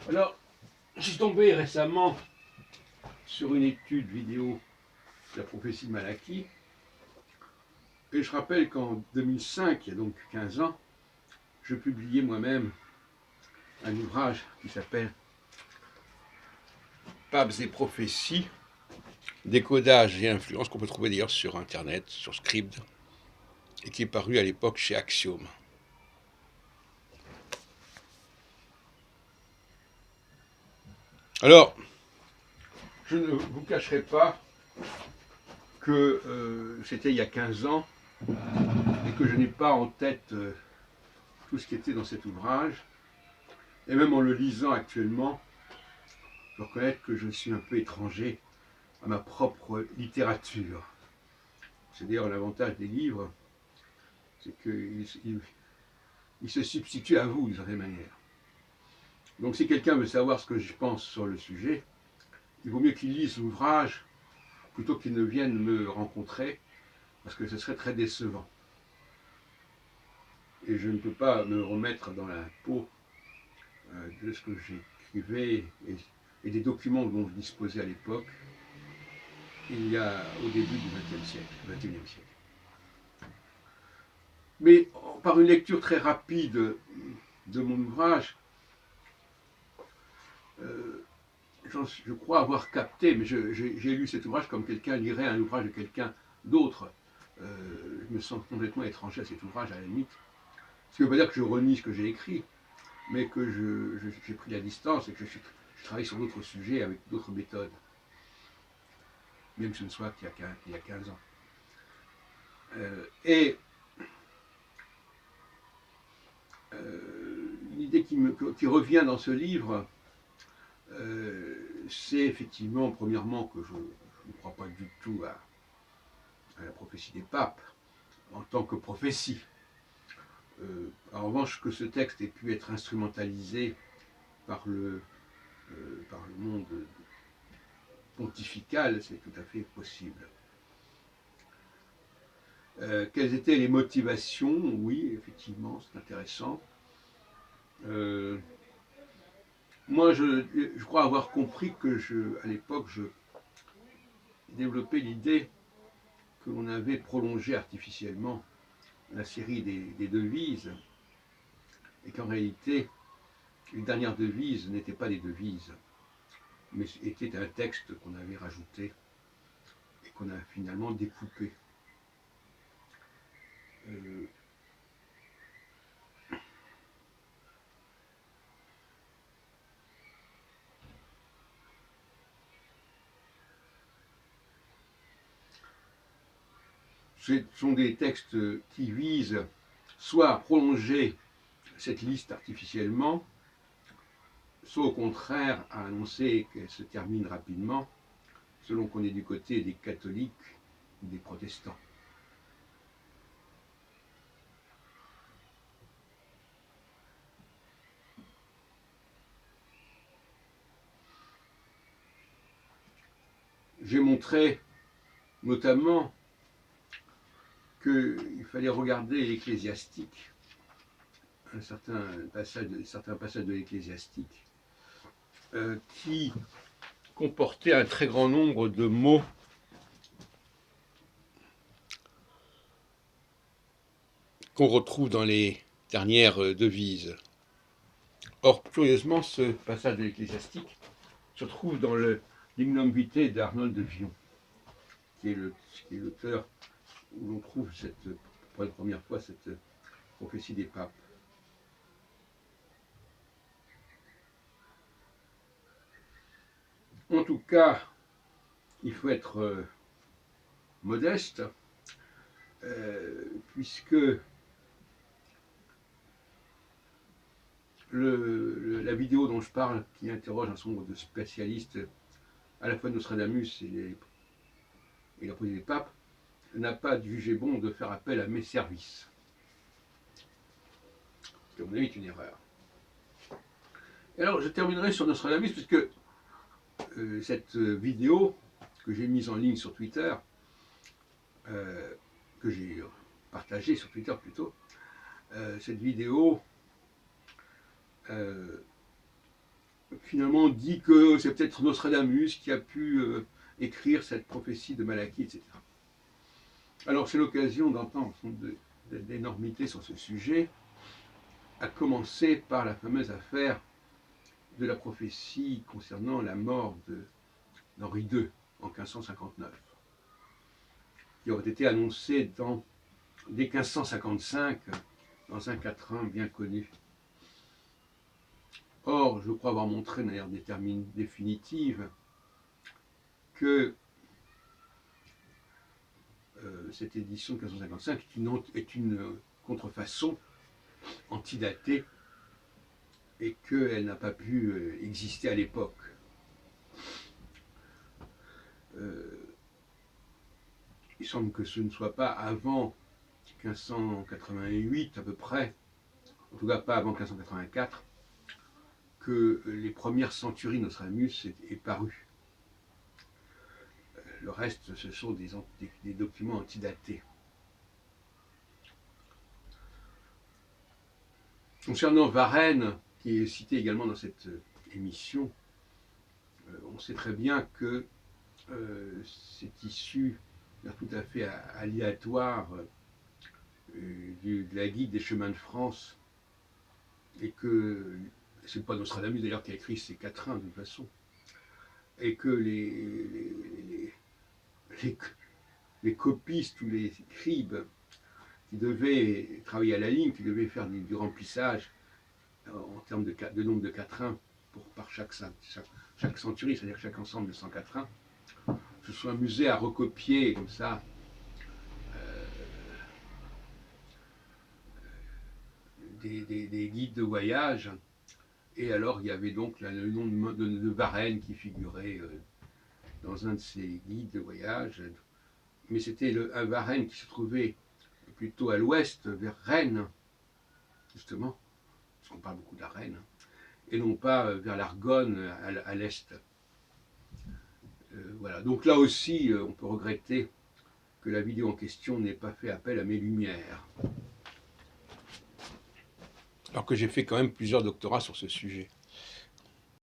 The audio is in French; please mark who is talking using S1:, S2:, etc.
S1: Alors, je suis tombé récemment sur une étude vidéo de la prophétie de Malachie, et je rappelle qu'en 2005, il y a donc 15 ans, je publiais moi-même un ouvrage qui s'appelle Papes et prophéties, décodage et influence, qu'on peut trouver d'ailleurs sur Internet, sur Scribd, et qui est paru à l'époque chez Axiom. Alors, je ne vous cacherai pas que c'était il y a 15 ans et que je n'ai pas en tête tout ce qui était dans cet ouvrage. Et même en le lisant actuellement, je dois reconnaître que je suis un peu étranger à ma propre littérature. C'est d'ailleurs l'avantage des livres, c'est qu'ils se substituent à vous d'une certaine manière. Donc si quelqu'un veut savoir ce que je pense sur le sujet, il vaut mieux qu'il lise l'ouvrage plutôt qu'il ne vienne me rencontrer, parce que ce serait très décevant. Et je ne peux pas me remettre dans la peau de ce que j'écrivais et des documents dont je disposais à l'époque, il y a au début du XXe siècle, XXIe siècle. Mais par une lecture très rapide de mon ouvrage, je crois avoir capté, mais j'ai lu cet ouvrage comme quelqu'un lirait un ouvrage de quelqu'un d'autre. Je me sens complètement étranger à cet ouvrage, à la limite. Ce qui ne veut pas dire que je renie ce que j'ai écrit, mais que j'ai pris la distance et que je travaille sur d'autres sujets avec d'autres méthodes, même si ce ne soit qu'il y a 15 ans. Et l'idée qui revient dans ce livre, c'est effectivement, premièrement, que je ne crois pas du tout à la prophétie des papes en tant que prophétie. En revanche, que ce texte ait pu être instrumentalisé par le monde pontifical, c'est tout à fait possible. Quelles étaient les motivations? Oui, effectivement, c'est intéressant. Moi, je crois avoir compris que à l'époque, je développais l'idée que l'on avait prolongé artificiellement la série des devises, et qu'en réalité, les dernières devises n'étaient pas des devises, mais étaient un texte qu'on avait rajouté et qu'on a finalement découpé. Euh, Ce sont des textes qui visent soit à prolonger cette liste artificiellement, soit au contraire à annoncer qu'elle se termine rapidement, selon qu'on est du côté des catholiques ou des protestants. J'ai montré notamment qu'il fallait regarder l'Ecclésiastique, certains passages de l'Ecclésiastique, qui comportaient un très grand nombre de mots qu'on retrouve dans les dernières devises. Or, curieusement, ce passage de l'Ecclésiastique se trouve dans le Lignum Vitae d'Arnold de Villon, qui est l'auteur où l'on trouve pour la première fois cette prophétie des papes. En tout cas, il faut être modeste, puisque la vidéo dont je parle, qui interroge un certain nombre de spécialistes, à la fois de Nostradamus et la prophétie des papes, n'a pas jugé bon de faire appel à mes services. Ce qui, à mon avis, est une erreur. Et alors, je terminerai sur Nostradamus, puisque cette vidéo que j'ai mise en ligne sur Twitter, que j'ai partagée sur Twitter plutôt, cette vidéo finalement dit que c'est peut-être Nostradamus qui a pu écrire cette prophétie de Malachie, etc. Alors c'est l'occasion d'entendre d'énormités sur ce sujet, à commencer par la fameuse affaire de la prophétie concernant la mort d'Henri II en 1559, qui aurait été annoncée dès 1555 dans un quatrain bien connu. Or, je crois avoir montré de manière définitive que cette édition de 1555 est une contrefaçon antidatée et qu'elle n'a pas pu exister à l'époque. Il semble que ce ne soit pas avant 1588 à peu près, en tout cas pas avant 1584, que les premières centuries de Nostradamus est paru. Le reste, ce sont des documents antidatés. Concernant Varenne, qui est cité également dans cette émission, on sait très bien que c'est issu tout à fait aléatoire de la guide des chemins de France, et que c'est pas Nostradamus d'ailleurs qui a écrit ces quatrains de toute façon, et que les copistes ou les scribes qui devaient travailler à la ligne, qui devaient faire du remplissage en termes de nombre de quatrains par chaque centurie, c'est-à-dire chaque ensemble de 100 quatrains, se sont amusés à recopier comme ça des guides de voyage. Et alors il y avait donc le nom de Varenne qui figurait dans un de ces guides de voyage, mais c'était un Varenne qui se trouvait plutôt à l'ouest, vers Rennes, justement, parce qu'on parle beaucoup de la Rennes, et non pas vers l'Argonne à l'est. Voilà. Donc là aussi, on peut regretter que la vidéo en question n'ait pas fait appel à mes lumières. Alors que j'ai fait quand même plusieurs doctorats sur ce sujet.